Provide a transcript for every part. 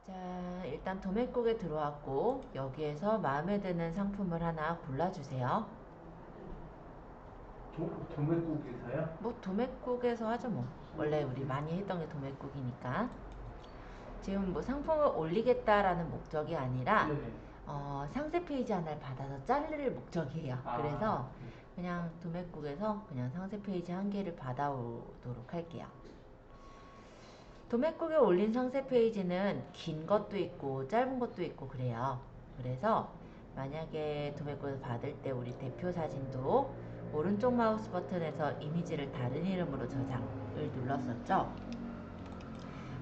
자, 일단 도매국에 들어왔고 여기에서 마음에 드는 상품을 하나 골라주세요. 도매국에서요? 뭐 도매국에서 하죠 뭐. 원래 우리 많이 했던 게 도매국이니까. 지금 뭐 상품을 올리겠다라는 목적이 아니라 네네. 상세 페이지 하나를 받아서 자를 목적이에요. 아, 그래서 그냥 도매국에서 그냥 상세 페이지 한 개를 받아오도록 할게요. 도매국에 올린 상세 페이지는 긴 것도 있고 짧은 것도 있고 그래요. 그래서 만약에 도매국에서 받을 때 우리 대표 사진도 오른쪽 마우스 버튼에서 이미지를 다른 이름으로 저장을 눌렀었죠.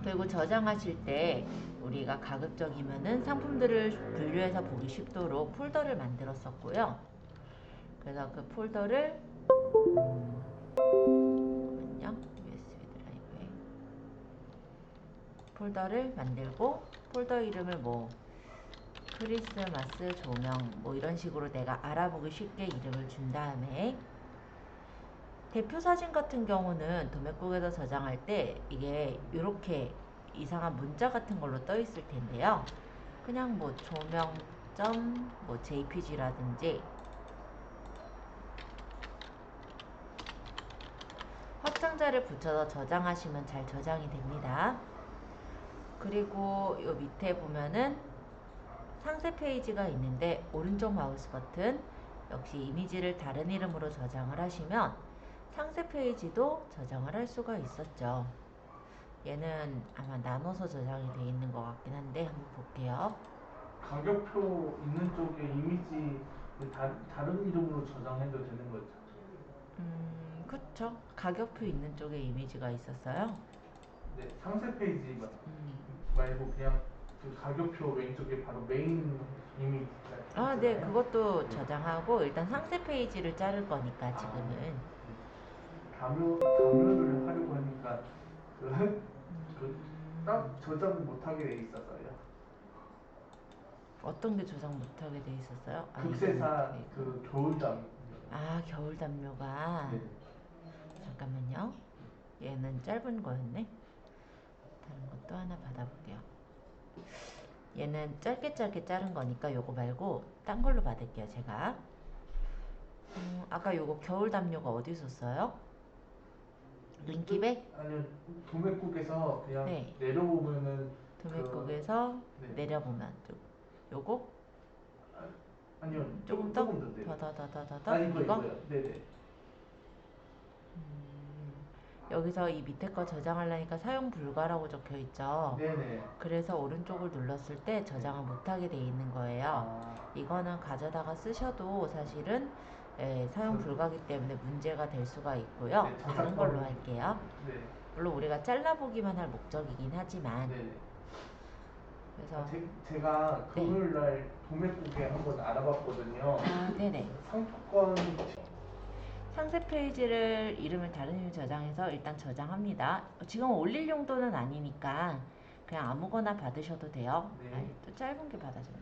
그리고 저장하실 때 우리가 가급적이면은 상품들을 분류해서 보기 쉽도록 폴더를 만들었었고요. 그래서 그 폴더를 잠깐만요. USB 드라이브에 폴더를 만들고 폴더 이름을 뭐 크리스마스 조명 뭐 이런 식으로 내가 알아보기 쉽게 이름을 준 다음에 대표 사진 같은 경우는 도매국에서 저장할 때 이게 이렇게 이상한 문자 같은 걸로 떠 있을 텐데요. 그냥 뭐 조명점 뭐 jpg라든지 확장자를 붙여서 저장하시면 잘 저장이 됩니다. 그리고 요 밑에 보면은 상세 페이지가 있는데 오른쪽 마우스 버튼 역시 이미지를 다른 이름으로 저장을 하시면 상세 페이지도 저장을 할 수가 있었죠. 얘는 아마 나눠서 저장이 되어 있는 것 같긴 한데 한번 볼게요. 가격표 있는 쪽에 이미지 다른 이름으로 저장해도 되는 거죠? 그쵸. 가격표 있는 쪽에 이미지가 있었어요. 네, 상세 페이지 음. 말고 그냥 그 가격표 왼쪽에 바로 메인 이미지가 네, 있잖아요. 그것도 네. 저장하고 일단 상세 페이지를 자를 거니까 아, 지금은. 담요를 하려고 하니까 그 딱 음, 저장 못하게 돼 있어서요. 어떤 게 저장 못하게 돼 있었어요? 이거는 극세사 그이고. 그 겨울 담요. 겨울 담요가. 네. 잠깐만요. 얘는 짧은 거였네. 다른 것도 하나 받아볼게요. 얘는 짧게 짧게 자른 거니까 요거 말고 딴 걸로 받을게요, 제가. 아까 요거 겨울 담요가 어디 있었어요? 링키백? 아니요, 도매국에서 그냥 네. 내려보면은 그 도매국에서 네. 내려보면 요거 아니요, 조금 더? 조금 더 내려. 더? 이거? 이거요. 네네. 여기서 이 밑에 거 저장하려니까 사용 불가라고 적혀 있죠. 네네. 그래서 오른쪽을 눌렀을 때 저장을 못하게 돼 있는 거예요. 아, 이거는 가져다가 쓰셔도 사실은 사용 불가기 때문에 문제가 될 수가 있고요. 네, 다른 걸로 저작권. 할게요. 네. 물론 우리가 잘라보기만 할 목적이긴 하지만. 네네. 그래서 제가 네. 금요일 날 도매국에 한번 알아봤거든요. 네네. 상품권. 상세 페이지를 이름을 다른 이름 저장해서 일단 저장합니다. 지금 올릴 용도는 아니니까 그냥 아무거나 받으셔도 돼요. 네. 또 짧은 게 받아졌네.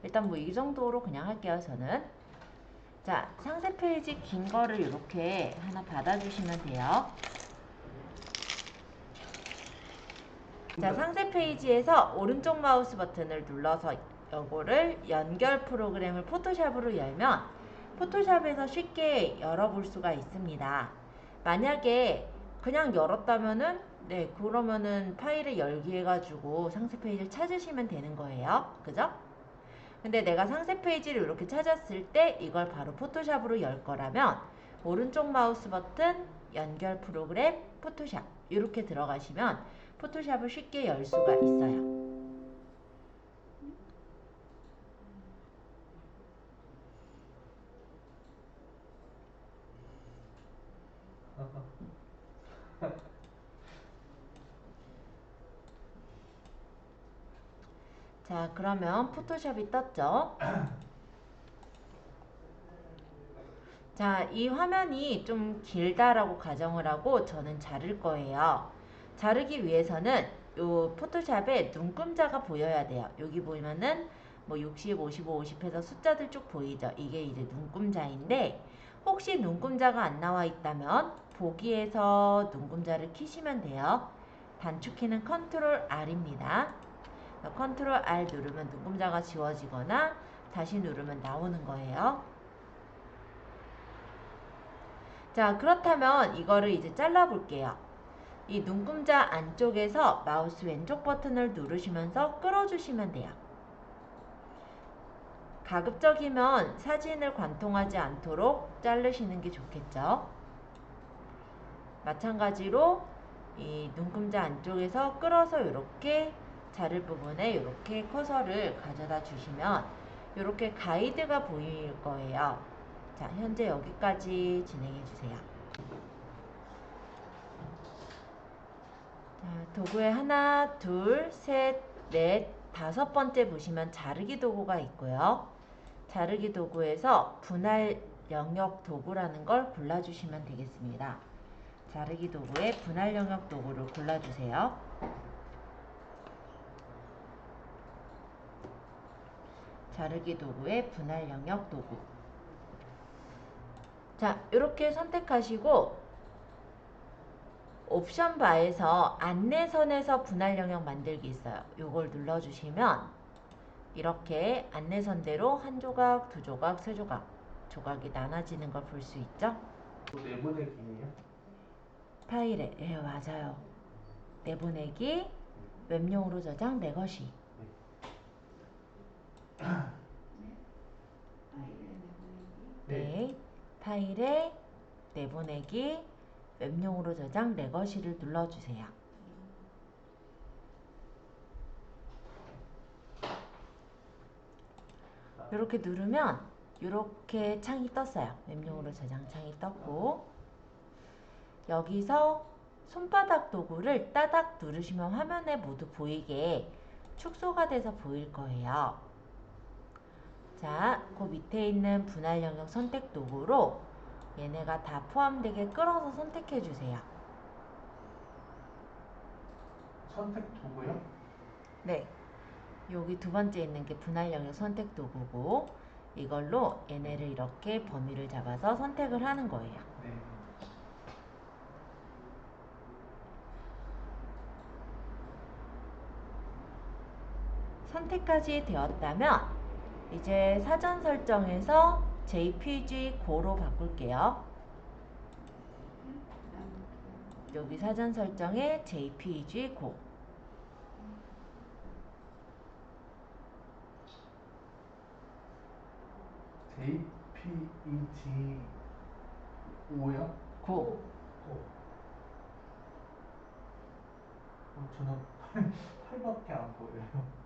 일단 뭐 이 정도로 그냥 할게요, 저는. 자, 상세 페이지 긴 거를 이렇게 하나 받아주시면 돼요. 자, 상세 페이지에서 오른쪽 마우스 버튼을 눌러서 요거를 연결 프로그램을 포토샵으로 열면 포토샵에서 쉽게 열어볼 수가 있습니다. 만약에 그냥 열었다면은 그러면은 파일을 열기 해가지고 상세 페이지를 찾으시면 되는 거예요. 그죠? 근데 내가 상세 페이지를 이렇게 찾았을 때 이걸 바로 포토샵으로 열 거라면 오른쪽 마우스 버튼 연결 프로그램 포토샵 이렇게 들어가시면 포토샵을 쉽게 열 수가 있어요. 자, 그러면 포토샵이 떴죠? 자, 이 화면이 좀 길다라고 가정을 하고 저는 자를 거예요. 자르기 위해서는 요 포토샵에 눈금자가 보여야 돼요. 여기 보면은 뭐 60, 55, 50 해서 숫자들 쭉 보이죠? 이게 이제 눈금자인데 혹시 눈금자가 안 나와 있다면 보기에서 눈금자를 키시면 돼요. 단축키는 컨트롤 R입니다. 컨트롤 R 누르면 눈금자가 지워지거나 다시 누르면 나오는 거예요. 자, 그렇다면 이거를 이제 잘라 볼게요. 이 눈금자 안쪽에서 마우스 왼쪽 버튼을 누르시면서 끌어주시면 돼요. 가급적이면 사진을 관통하지 않도록 자르시는 게 좋겠죠. 마찬가지로 이 눈금자 안쪽에서 끌어서 이렇게 자를 부분에 이렇게 커서를 가져다 주시면 이렇게 가이드가 보일 거예요. 자, 현재 여기까지 진행해 주세요. 자, 도구에 하나, 둘, 셋, 넷, 5번째 보시면 자르기 도구가 있고요. 자르기 도구에서 분할 영역 도구라는 걸 골라주시면 되겠습니다. 자르기 도구에 분할 영역 도구를 골라주세요. 자르기 도구에 분할 영역 도구. 자, 이렇게 선택하시고 옵션 바에서 안내선에서 분할 영역 만들기 있어요. 이걸 눌러주시면 이렇게 안내선대로 한 조각, 두 조각, 세 조각, 조각이 나눠지는 걸 볼 수 있죠. 내보내기예요? 파일에, 예, 맞아요. 내보내기, 웹용으로 저장, 내 것이. 네, 파일에 내보내기, 웹용으로 저장, 내 것이를 눌러주세요. 이렇게 누르면 이렇게 창이 떴어요. 웹용으로 저장 창이 떴고, 여기서 손바닥 도구를 따닥 누르시면 화면에 모두 보이게 축소가 돼서 보일 거예요. 자, 그 밑에 있는 분할 영역 선택 도구로 얘네가 다 포함되게 끌어서 선택해 주세요. 선택 도구요? 네. 여기 두 번째 있는 게 분할 영역 선택 도구고, 이걸로 얘네를 이렇게 범위를 잡아서 선택을 하는 거예요. 네. 선택까지 되었다면 이제 사전 설정에서 JPG 고로 바꿀게요. 여기 사전 설정에 JPG 고. JPEG5요? 고. 저는 8밖에 안 보여요.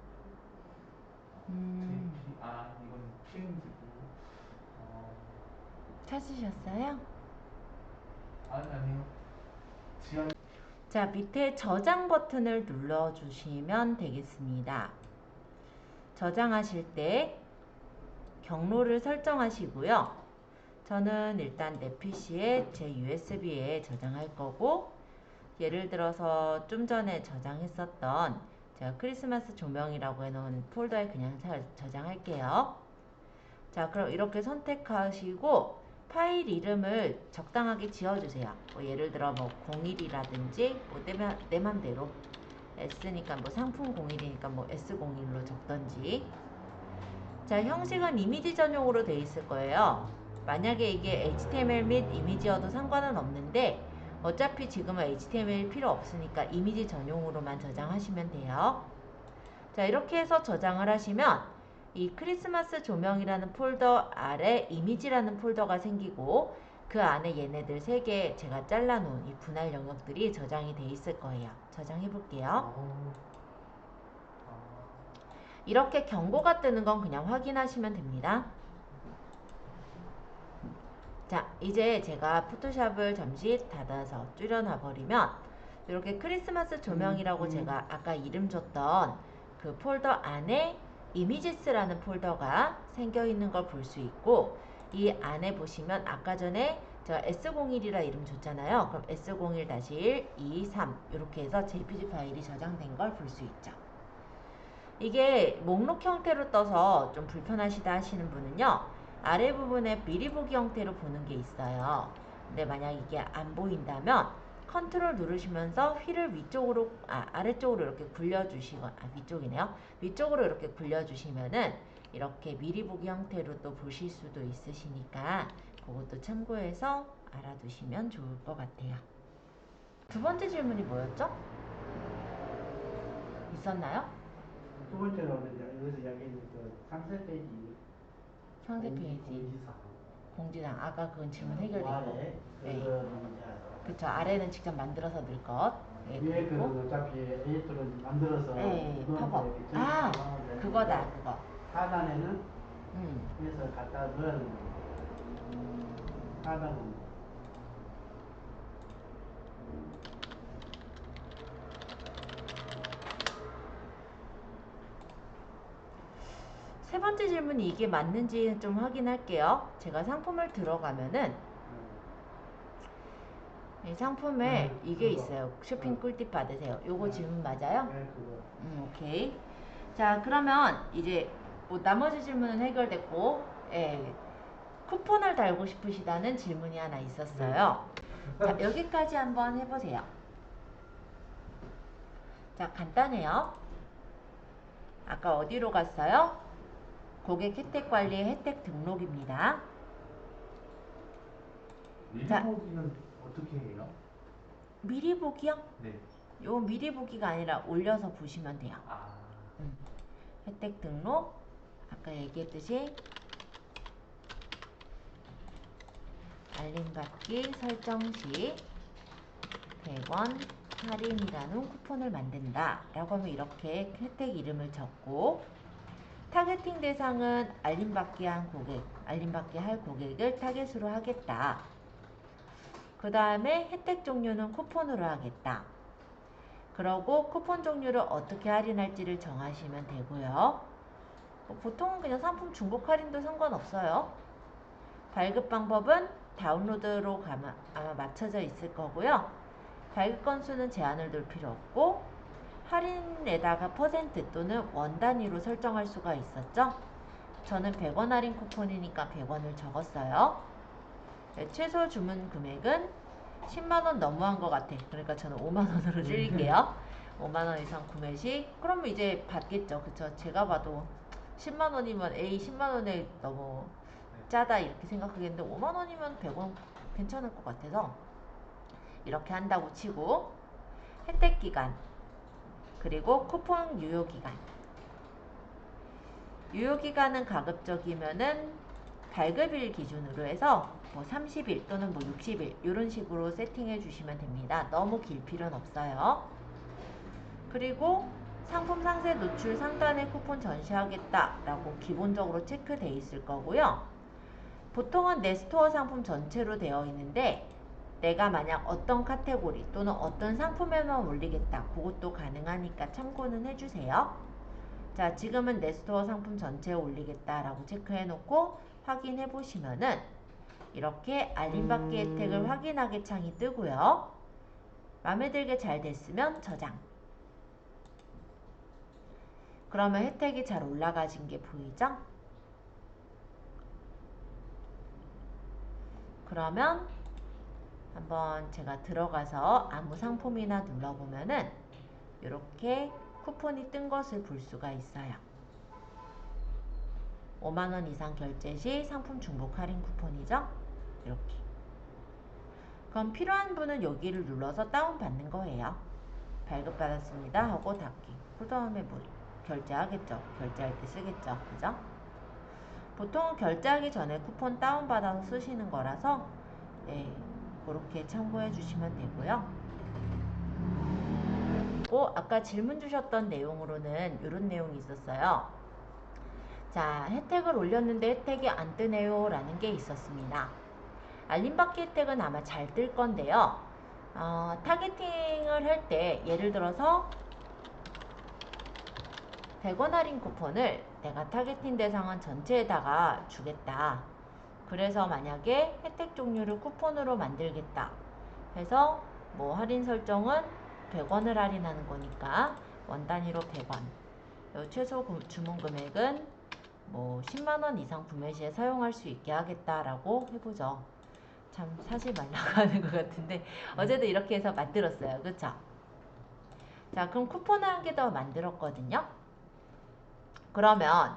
이건 PNG고. 찾으셨어요? 아니요. 지하. 자, 밑에 저장 버튼을 눌러주시면 되겠습니다. 저장하실 때 경로를 설정하시고요. 저는 일단 내 PC에 제 USB에 저장할 거고, 예를 들어서 좀 전에 저장했었던 제가 크리스마스 조명이라고 해놓은 폴더에 그냥 저장할게요. 자, 그럼 이렇게 선택하시고 파일 이름을 적당하게 지어주세요. 뭐 예를 들어 뭐 01이라든지 뭐 내 맘대로 S니까 뭐 상품 01이니까 뭐 S01로 적던지. 자, 형식은 이미지 전용으로 되어 있을 거예요. 만약에 이게 HTML 및 이미지여도 상관은 없는데 어차피 지금은 HTML 필요 없으니까 이미지 전용으로만 저장하시면 돼요. 자, 이렇게 해서 저장을 하시면 이 크리스마스 조명이라는 폴더 아래 이미지라는 폴더가 생기고, 그 안에 얘네들 3개 제가 잘라놓은 이 분할 영역들이 저장이 돼 있을 거예요. 저장해 볼게요. 이렇게 경고가 뜨는 건 그냥 확인하시면 됩니다. 자, 이제 제가 포토샵을 잠시 닫아서 줄여놔 버리면 이렇게 크리스마스 조명이라고 제가 아까 이름 줬던 그 폴더 안에 이미지스라는 폴더가 생겨 있는 걸 볼 수 있고, 이 안에 보시면 아까 전에 제가 S01이라 이름 줬잖아요. 그럼 S01-1, 2, 3 이렇게 해서 JPG 파일이 저장된 걸 볼 수 있죠. 이게 목록 형태로 떠서 좀 불편하시다 하시는 분은요, 아래 부분에 미리 보기 형태로 보는 게 있어요. 근데 만약 이게 안 보인다면 컨트롤 누르시면서 휠을 위쪽으로 아래쪽으로 이렇게 굴려주시거나 위쪽이네요. 위쪽으로 이렇게 굴려주시면은 이렇게 미리 보기 형태로 또 보실 수도 있으시니까 그것도 참고해서 알아두시면 좋을 것 같아요. 두 번째 질문이 뭐였죠? 있었나요? 두 번째로는 이제 여기서 이야기했는 그 상세 페이지 상세 페이지 공지사항 공지사항 아까 그건 질문 해결됐고 아래 네. 그거는 이제 그쵸 아래는 직접 만들어서 넣을 것 네, 위에 그 그리고 어차피 에이트로 만들어서 네, 넣어서 팝업. 이렇게 아, 정리하면 되는데 그거다 그거 하단에는 음. 해서 갖다 넣은 하단은 세 번째 질문이 이게 맞는지 좀 확인할게요. 제가 상품을 들어가면은 이 상품에 이게 그거. 있어요. 쇼핑 꿀팁 받으세요. 요거 질문 맞아요? 네, 그거 오케이. 자, 그러면 이제 뭐 나머지 질문은 해결됐고, 예, 쿠폰을 달고 싶으시다는 질문이 하나 있었어요. 자, 여기까지 한번 해보세요. 자, 간단해요. 아까 어디로 갔어요? 고객 혜택 관리의 혜택 등록입니다. 미리 자. 보기는 어떻게 해요? 미리 보기요? 네. 요 미리 보기가 아니라 올려서 보시면 돼요. 아, 혜택 등록 아까 얘기했듯이 알림받기 설정 시 100원 할인이라는 쿠폰을 만든다 라고 하면 이렇게 혜택 이름을 적고 타겟팅 대상은 알림받기 할 고객을 타겟으로 하겠다. 그 다음에 혜택 종류는 쿠폰으로 하겠다. 그러고 쿠폰 종류를 어떻게 할인할지를 정하시면 되고요. 보통은 그냥 상품 중복 할인도 상관없어요. 발급 방법은 다운로드로 아마 맞춰져 있을 거고요. 발급 건수는 제한을 둘 필요 없고 할인에다가 퍼센트 또는 원 단위로 설정할 수가 있었죠. 저는 100원 할인 쿠폰이니까 100원을 적었어요. 네, 최소 주문 금액은 10만원 너무한 것 같아. 그러니까 저는 5만원으로 줄일게요. 5만원 이상 구매 시 그러면 이제 받겠죠. 그쵸? 제가 봐도 10만원이면 에이 10만원에 너무 짜다 이렇게 생각하겠는데 5만원이면 100원 괜찮을 것 같아서 이렇게 한다고 치고 혜택 기간 그리고 쿠폰 유효 기간 유효 기간은 가급적이면은 발급일 기준으로 해서 뭐 30일 또는 뭐 60일 이런 식으로 세팅해 주시면 됩니다. 너무 길 필요는 없어요. 그리고 상품 상세 노출 상단에 쿠폰 전시하겠다 라고 기본적으로 체크되어 있을 거고요. 보통은 내 스토어 상품 전체로 되어 있는데 내가 만약 어떤 카테고리 또는 어떤 상품에만 올리겠다 그것도 가능하니까 참고는 해주세요. 자, 지금은 내 스토어 상품 전체에 올리겠다 라고 체크해 놓고 확인해 보시면은 이렇게 알림받기 혜택을 확인하게 창이 뜨고요. 마음에 들게 잘 됐으면 저장. 그러면 혜택이 잘 올라가진 게 보이죠? 그러면 한번 제가 들어가서 아무 상품이나 눌러보면은 이렇게 쿠폰이 뜬 것을 볼 수가 있어요. 5만원 이상 결제 시 상품 중복 할인 쿠폰이죠? 이렇게. 그럼 필요한 분은 여기를 눌러서 다운받는 거예요. 발급받았습니다 하고 닫기. 그 다음에 뭐 결제하겠죠. 결제할 때 쓰겠죠. 그죠? 보통은 결제하기 전에 쿠폰 다운받아서 쓰시는 거라서 네, 그렇게 참고해 주시면 되고요. 아까 질문 주셨던 내용으로는 이런 내용이 있었어요. 자, 혜택을 올렸는데 혜택이 안 뜨네요 라는 게 있었습니다. 알림받기 혜택은 아마 잘 뜰 건데요. 타겟팅을 할 때 예를 들어서 100원 할인 쿠폰을 내가 타겟팅 대상은 전체에다가 주겠다. 그래서 만약에 혜택 종류를 쿠폰으로 만들겠다 해서 뭐 할인 설정은 100원을 할인하는 거니까 원 단위로 100원 최소 주문 금액은 뭐 10만원 이상 구매 시에 사용할 수 있게 하겠다라고 해보죠. 참 사실 말라고 하는 것 같은데 어쨌든 이렇게 해서 만들었어요. 그쵸? 자, 그럼 쿠폰을 한 개 더 만들었거든요. 그러면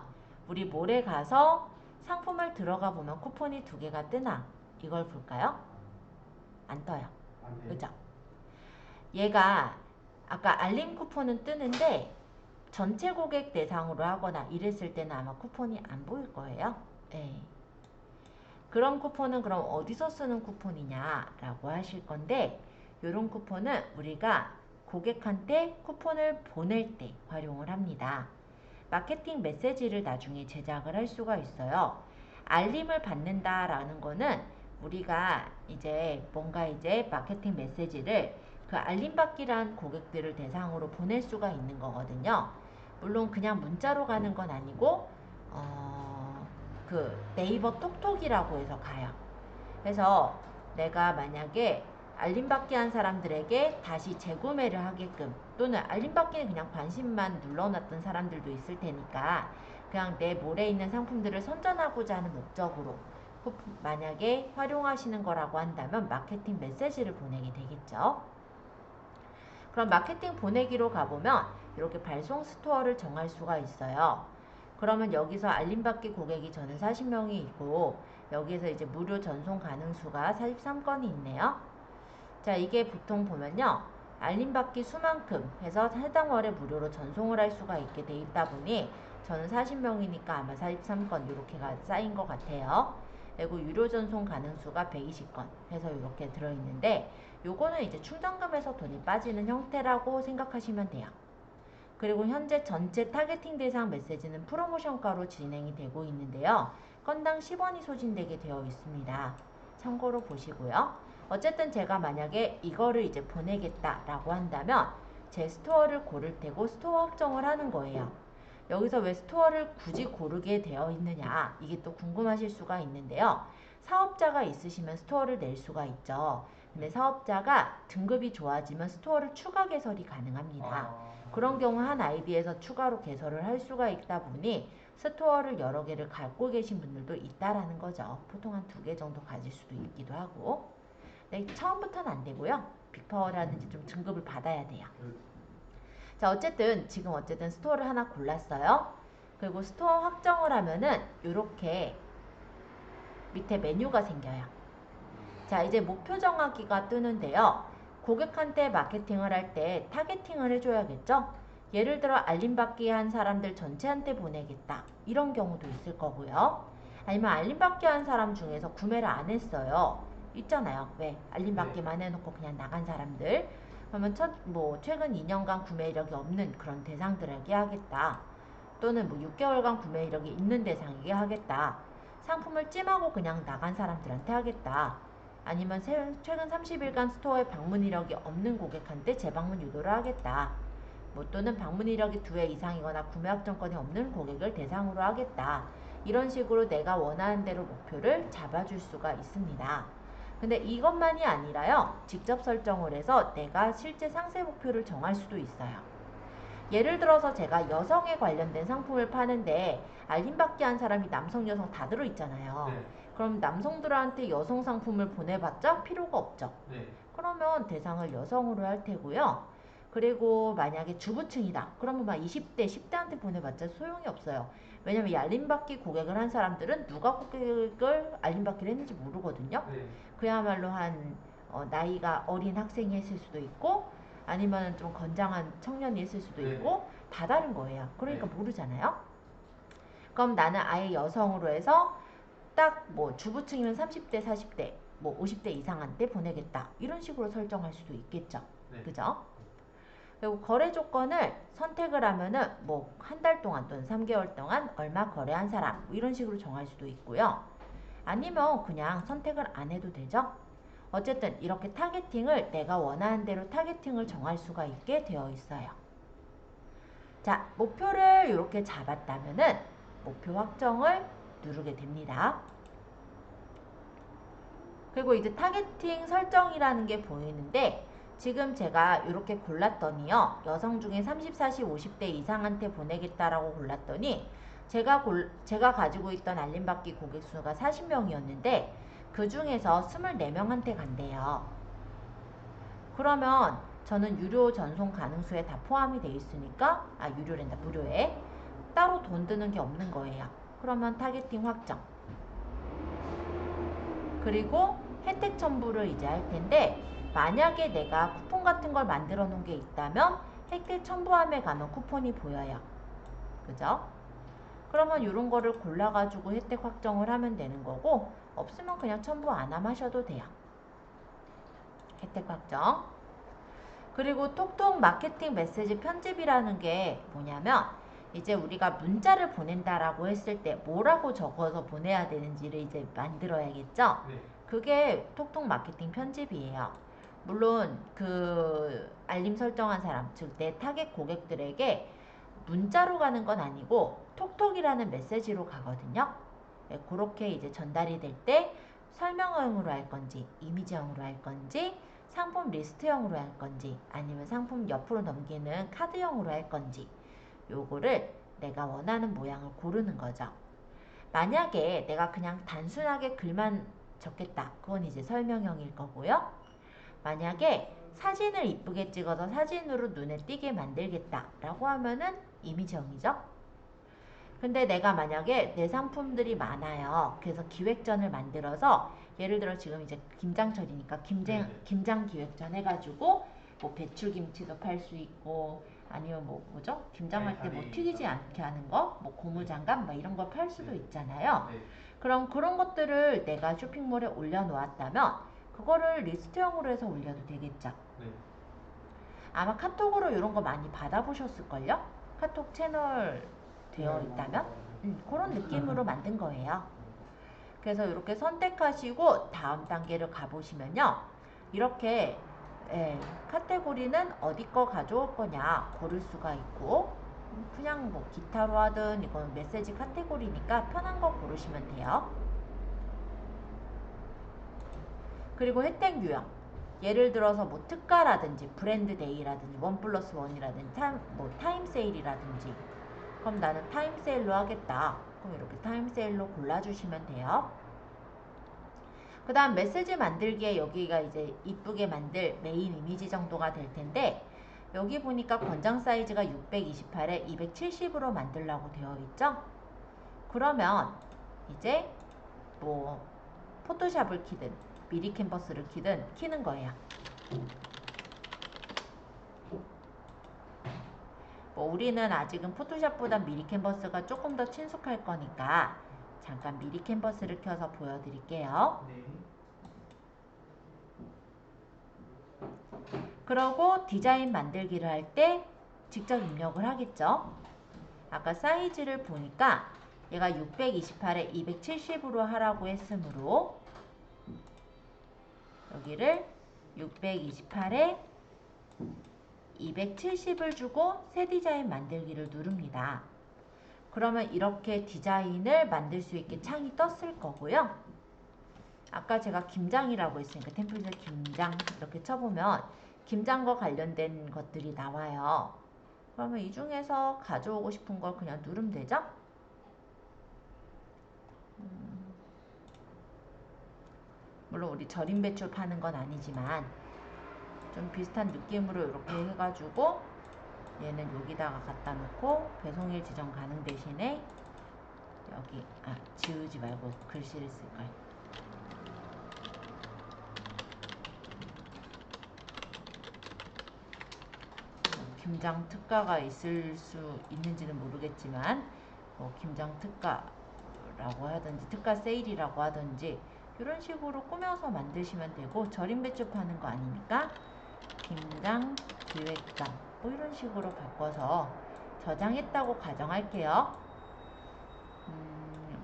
우리 몰에 가서 상품을 들어가 보면 쿠폰이 2개가 뜨나? 이걸 볼까요? 안 떠요. 안 돼요. 그죠? 얘가 아까 알림 쿠폰은 뜨는데 전체 고객 대상으로 하거나 이랬을 때는 아마 쿠폰이 안 보일 거예요. 네. 그런 쿠폰은 그럼 어디서 쓰는 쿠폰이냐라고 하실 건데 이런 쿠폰은 우리가 고객한테 쿠폰을 보낼 때 활용을 합니다. 마케팅 메시지를 나중에 제작을 할 수가 있어요. 알림을 받는다라는 거는 우리가 이제 뭔가 이제 마케팅 메시지를 그 알림 받기란 고객들을 대상으로 보낼 수가 있는 거거든요. 물론 그냥 문자로 가는 건 아니고 그 네이버 톡톡이라고 해서 가요. 그래서 내가 만약에 알림받기 한 사람들에게 다시 재구매를 하게끔 또는 알림받기는 그냥 관심만 눌러놨던 사람들도 있을 테니까 그냥 내 몰에 있는 상품들을 선전하고자 하는 목적으로 만약에 활용하시는 거라고 한다면 마케팅 메시지를 보내게 되겠죠. 그럼 마케팅 보내기로 가보면 이렇게 발송 스토어를 정할 수가 있어요. 그러면 여기서 알림받기 고객이 저는 40명이 있고 여기에서 이제 무료 전송 가능 수가 43건이 있네요. 자, 이게 보통 보면요. 알림받기 수만큼 해서 해당 월에 무료로 전송을 할 수가 있게 돼 있다 보니 저는 40명이니까 아마 43건 이렇게가 쌓인 것 같아요. 그리고 유료 전송 가능 수가 120건 해서 이렇게 들어있는데 요거는 이제 충전금에서 돈이 빠지는 형태라고 생각하시면 돼요. 그리고 현재 전체 타겟팅 대상 메시지는 프로모션가로 진행이 되고 있는데요. 건당 10원이 소진되게 되어 있습니다. 참고로 보시고요. 어쨌든 제가 만약에 이거를 이제 보내겠다라고 한다면 제 스토어를 고를 테고 스토어 확정을 하는 거예요. 여기서 왜 스토어를 굳이 고르게 되어 있느냐 이게 또 궁금하실 수가 있는데요. 사업자가 있으시면 스토어를 낼 수가 있죠. 근데 사업자가 등급이 좋아지면 스토어를 추가 개설이 가능합니다. 그런 경우 한 아이디에서 추가로 개설을 할 수가 있다 보니 스토어를 여러 개를 갖고 계신 분들도 있다라는 거죠. 보통 한 2개 정도 가질 수도 있기도 하고. 네, 처음부터는 안 되고요. 빅파워라든지 좀 등급을 받아야 돼요. 자, 어쨌든 지금 어쨌든 스토어를 하나 골랐어요. 그리고 스토어 확정을 하면은 이렇게 밑에 메뉴가 생겨요. 자, 이제 목표 정하기가 뜨는데요. 고객한테 마케팅을 할 때 타겟팅을 해줘야겠죠? 예를 들어 알림받기 한 사람들 전체한테 보내겠다. 이런 경우도 있을 거고요. 아니면 알림받기 한 사람 중에서 구매를 안 했어요. 있잖아요. 왜? 알림받기만 해놓고 그냥 나간 사람들. 그러면 최근 2년간 구매 이력이 없는 그런 대상들에게 하겠다. 또는 6개월간 구매 이력이 있는 대상에게 하겠다. 상품을 찜하고 그냥 나간 사람들한테 하겠다. 아니면 최근 30일간 스토어에 방문 이력이 없는 고객한테 재방문 유도를 하겠다. 또는 방문 이력이 2회 이상이거나 구매 확정권이 없는 고객을 대상으로 하겠다. 이런 식으로 내가 원하는 대로 목표를 잡아줄 수가 있습니다. 근데 이것만이 아니라요. 직접 설정을 해서 내가 실제 상세 목표를 정할 수도 있어요. 예를 들어서 제가 여성에 관련된 상품을 파는데 알림받기 한 사람이 남성, 여성 다 들어있잖아요. 네. 그럼 남성들한테 여성 상품을 보내봤자 필요가 없죠. 네. 그러면 대상을 여성으로 할 테고요. 그리고 만약에 주부층이다. 그러면 막 20대, 10대한테 보내봤자 소용이 없어요. 왜냐면 이 알림받기 고객을 한 사람들은 누가 고객을 알림받기를 했는지 모르거든요. 네. 그야말로 한 나이가 어린 학생이 했을 수도 있고 아니면 좀 건장한 청년이 했을 수도 네. 있고 다 다른 거예요. 그러니까 네. 모르잖아요. 그럼 나는 아예 여성으로 해서 딱 주부층이면 30대, 40대, 50대 이상한테 보내겠다. 이런 식으로 설정할 수도 있겠죠. 네. 그죠? 그리고 거래 조건을 선택을 하면은 한 달 동안 또는 3개월 동안 얼마 거래한 사람 이런 식으로 정할 수도 있고요. 아니면 그냥 선택을 안 해도 되죠. 어쨌든 이렇게 타겟팅을 내가 원하는 대로 타겟팅을 정할 수가 있게 되어 있어요. 자, 목표를 이렇게 잡았다면은 목표 확정을 누르게 됩니다. 그리고 이제 타겟팅 설정이라는 게 보이는데 지금 제가 이렇게 골랐더니요. 여성 중에 30, 40, 50대 이상한테 보내겠다라고 골랐더니 제가 가지고 있던 알림받기 고객 수가 40명이었는데 그 중에서 24명한테 간대요. 그러면 저는 유료 전송 가능수에 다 포함이 돼 있으니까, 유료랜다, 무료에 따로 돈 드는 게 없는 거예요. 그러면 타겟팅 확정. 그리고 혜택 첨부를 이제 할 텐데, 만약에 내가 쿠폰 같은 걸 만들어 놓은 게 있다면 혜택 첨부함에 가면 쿠폰이 보여요. 그죠? 그러면 이런 거를 골라가지고 혜택 확정을 하면 되는 거고, 없으면 그냥 첨부 안 하셔도 돼요. 혜택 확정. 그리고 톡톡 마케팅 메시지 편집이라는 게 뭐냐면, 이제 우리가 문자를 보낸다라고 했을 때 뭐라고 적어서 보내야 되는지를 이제 만들어야겠죠? 네. 그게 톡톡 마케팅 편집이에요. 물론 그 알림 설정한 사람, 즉 내 타겟 고객들에게 문자로 가는 건 아니고 톡톡이라는 메시지로 가거든요. 네, 그렇게 이제 전달이 될 때 설명형으로 할 건지, 이미지형으로 할 건지, 상품 리스트형으로 할 건지, 아니면 상품 옆으로 넘기는 카드형으로 할 건지, 요거를 내가 원하는 모양을 고르는 거죠. 만약에 내가 그냥 단순하게 글만 적겠다, 그건 이제 설명형일 거고요. 만약에 사진을 이쁘게 찍어서 사진으로 눈에 띄게 만들겠다 라고 하면은 이미지형이죠. 근데 내가 만약에 내 상품들이 많아요. 그래서 기획전을 만들어서, 예를 들어 지금 이제 김장철이니까 김장 기획전 해가지고 뭐 배추김치도 팔 수 있고, 아니면 뭐죠? 김장할 때 뭐 튀기지 않게 하는 거, 뭐 고무장갑 뭐 이런 거 팔 수도 있잖아요. 그럼 그런 것들을 내가 쇼핑몰에 올려놓았다면 그거를 리스트형으로 해서 올려도 되겠죠. 아마 카톡으로 이런 거 많이 받아보셨을걸요? 카톡 채널 되어 있다면? 그런 느낌으로 만든 거예요. 그래서 이렇게 선택하시고 다음 단계를 가보시면요. 이렇게 카테고리는 어디 거 가져올 거냐 고를 수가 있고, 그냥 뭐 기타로 하든, 이건 메시지 카테고리니까 편한 거 고르시면 돼요. 그리고 혜택 유형. 예를 들어서 뭐 특가라든지 브랜드 데이라든지 1+1이라든지 타임 세일이라든지, 그럼 나는 타임 세일로 하겠다. 그럼 이렇게 타임 세일로 골라주시면 돼요. 그 다음 메시지 만들기에 여기가 이제 이쁘게 만들 메인 이미지 정도가 될 텐데, 여기 보니까 권장 사이즈가 628에 270으로 만들라고 되어 있죠? 그러면 이제 뭐 포토샵을 키든 미리 캔버스를 키는 거예요. 뭐 우리는 아직은 포토샵보다 미리 캔버스가 조금 더 친숙할 거니까 잠깐 미리 캔버스를 켜서 보여드릴게요. 그러고 디자인 만들기를 할 때 직접 입력을 하겠죠. 아까 사이즈를 보니까 얘가 628에 270으로 하라고 했으므로 여기를 628에 270을 주고 새 디자인 만들기를 누릅니다. 그러면 이렇게 디자인을 만들 수 있게 창이 떴을 거고요. 아까 제가 김장이라고 했으니까 템플릿에 김장 이렇게 쳐보면 김장과 관련된 것들이 나와요. 그러면 이 중에서 가져오고 싶은 걸 그냥 누르면 되죠? 물론 우리 절임 배추 파는 건 아니지만 좀 비슷한 느낌으로 이렇게 해가지고 얘는 여기다가 갖다 놓고 배송일 지정 가능 대신에 여기 지우지 말고 글씨를 쓸걸. 김장 특가가 있을 수 있는지는 모르겠지만 김장 특가라고 하든지 특가 세일이라고 하든지 이런 식으로 꾸며서 만드시면 되고, 절임 배추 파는 거 아니니까 김장 기획장 뭐 이런 식으로 바꿔서 저장했다고 가정할게요.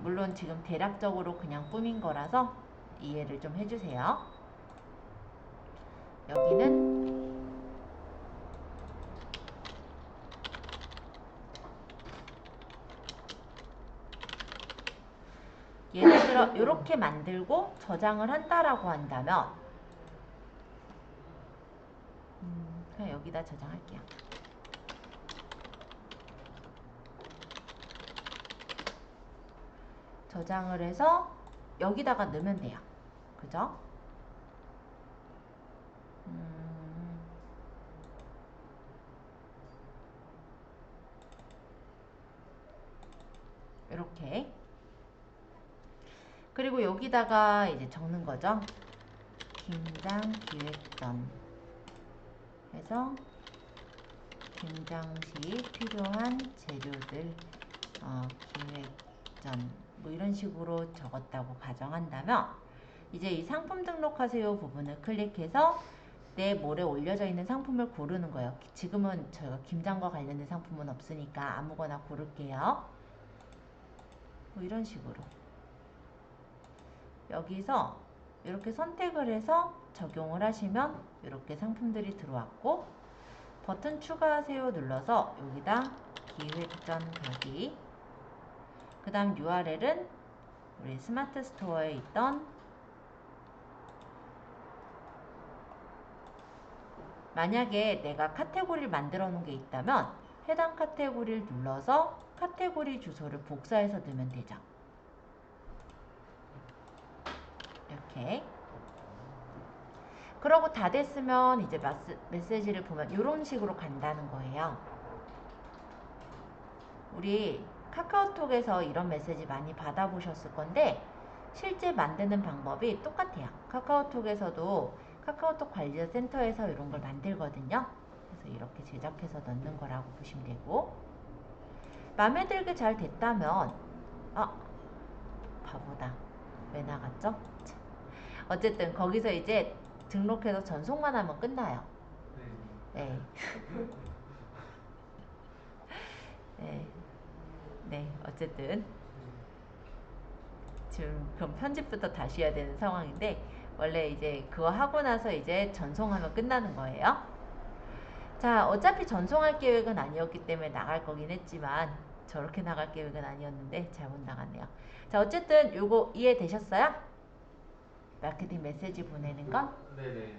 물론 지금 대략적으로 그냥 꾸민 거라서 이해를 좀 해주세요. 여기는 예를 들어 이렇게 만들고 저장을 한다라고 한다면 그냥 여기다 저장할게요. 저장을 해서 여기다가 넣으면 돼요. 그죠? 이렇게. 그리고 여기다가 이제 적는 거죠. 김장 기획전 해서 김장 시 필요한 재료들 기획전 뭐 이런 식으로 적었다고 가정한다면 이제 이 상품 등록하세요 부분을 클릭해서 내 몰에 올려져 있는 상품을 고르는 거예요. 지금은 저희가 김장과 관련된 상품은 없으니까 아무거나 고를게요. 뭐 이런 식으로 여기서 이렇게 선택을 해서 적용을 하시면 이렇게 상품들이 들어왔고 버튼 추가하세요 눌러서 여기다 기획전 가기 그 다음 URL은 우리 스마트 스토어에 있던 만약에 내가 카테고리를 만들어 놓은 게 있다면 해당 카테고리를 눌러서 카테고리 주소를 복사해서 넣으면 되죠. 이렇게. 그러고 다 됐으면 이제 메시지를 보면 이런 식으로 간다는 거예요. 우리 카카오톡에서 이런 메시지 많이 받아보셨을 건데 실제 만드는 방법이 똑같아요. 카카오톡에서도 카카오톡 관리자 센터에서 이런 걸 만들거든요. 그래서 이렇게 제작해서 넣는 거라고 보시면 되고 마음에 들게 잘 됐다면 바보다. 왜 나갔죠? 어쨌든 거기서 이제 등록해서 전송만 하면 끝나요. 네. 네. 네. 어쨌든 지금 그럼 편집부터 다시 해야 되는 상황인데 원래 이제 그거 하고 나서 이제 전송하면 끝나는 거예요. 자, 어차피 전송할 계획은 아니었기 때문에 나갈 거긴 했지만 저렇게 나갈 계획은 아니었는데 잘못 나갔네요. 자, 어쨌든 요거 이해되셨어요? 마케팅 메시지 보내는 건? 네네.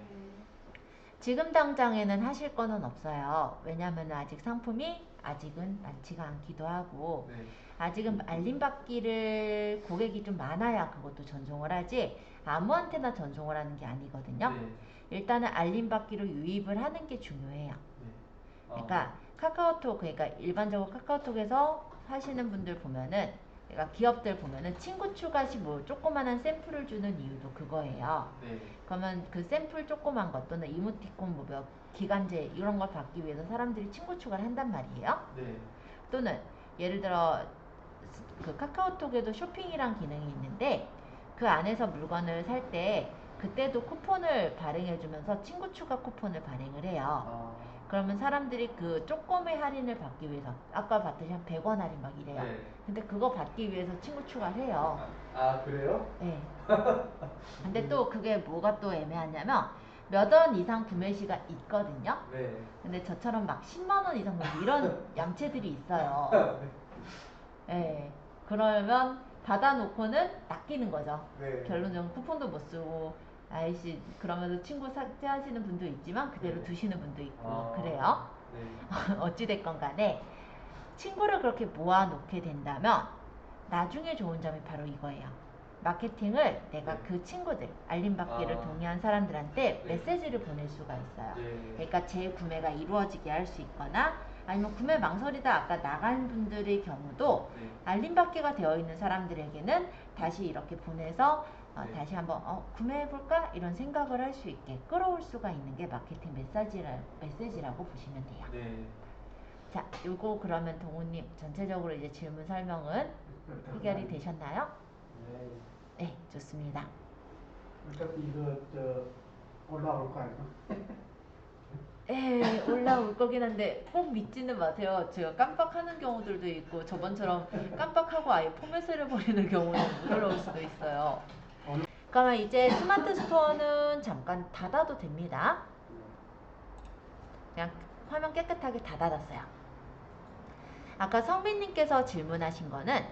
지금 당장에는 하실 거는 없어요. 왜냐하면 아직 상품이 아직은 많지가 않기도 하고 네. 아직은 알림받기를 고객이 좀 많아야 그것도 전송을 하지 아무한테나 전송을 하는 게 아니거든요. 네. 일단은 알림받기로 유입을 하는 게 중요해요. 네. 그러니까 카카오톡 그러니까 일반적으로 카카오톡에서 하시는 분들 보면은 그러니까 기업들 보면은 친구 추가 시 뭐 조그만한 샘플을 주는 이유도 그거예요. 네. 그러면 그 샘플 조그만 것 또는 이모티콘 뭐 몇 기간제 이런 걸 받기 위해서 사람들이 친구 추가를 한단 말이에요. 네. 또는 예를 들어 그 카카오톡에도 쇼핑이란 기능이 있는데 그 안에서 물건을 살 때 그때도 쿠폰을 발행해주면서 친구 추가 쿠폰을 발행을 해요. 그러면 사람들이 그 쪼꼬미 할인을 받기 위해서 아까 봤듯이 한 100원 할인 막 이래요. 네. 근데 그거 받기 위해서 친구 추가를 해요. 그래요? 네. 근데 또 그게 뭐가 또 애매하냐면 몇 원 이상 구매 시가 있거든요. 네. 근데 저처럼 막 10만 원 이상 이런 양체들이 있어요. 네. 그러면 받아놓고는 낚이는 거죠. 네. 결론적으로 쿠폰도 못 쓰고 아이씨 그러면서 친구 삭제하시는 분도 있지만 그대로 네. 두시는 분도 있고 그래요. 네. 어찌됐건 간에 친구를 그렇게 모아놓게 된다면 나중에 좋은 점이 바로 이거예요. 마케팅을 내가 네. 그 친구들 알림받기를 동의한 사람들한테 네. 메시지를 보낼 수가 있어요. 네. 그러니까 재구매가 이루어지게 할 수 있거나 아니면 구매 망설이다 아까 나간 분들의 경우도 네. 알림받기가 되어 있는 사람들에게는 다시 이렇게 보내서 네. 다시 한번 구매해볼까? 이런 생각을 할 수 있게 끌어올 수가 있는 게 마케팅 메시지라고 보시면 돼요. 네. 자, 요거 그러면 동우님 전체적으로 이제 질문 설명은 해결이 되셨나요? 네. 네, 좋습니다. 어차피 이거 올라올 거 아니야? 올라올 거긴 한데 꼭 믿지는 마세요. 제가 깜빡하는 경우들도 있고 저번처럼 깜빡하고 아예 포맷을 해버리는 경우는 못 올라올 수도 있어요. 그러면 이제 스마트 스토어는 잠깐 닫아도 됩니다. 그냥 화면 깨끗하게 다 닫았어요. 아까 성빈님께서 질문하신 거는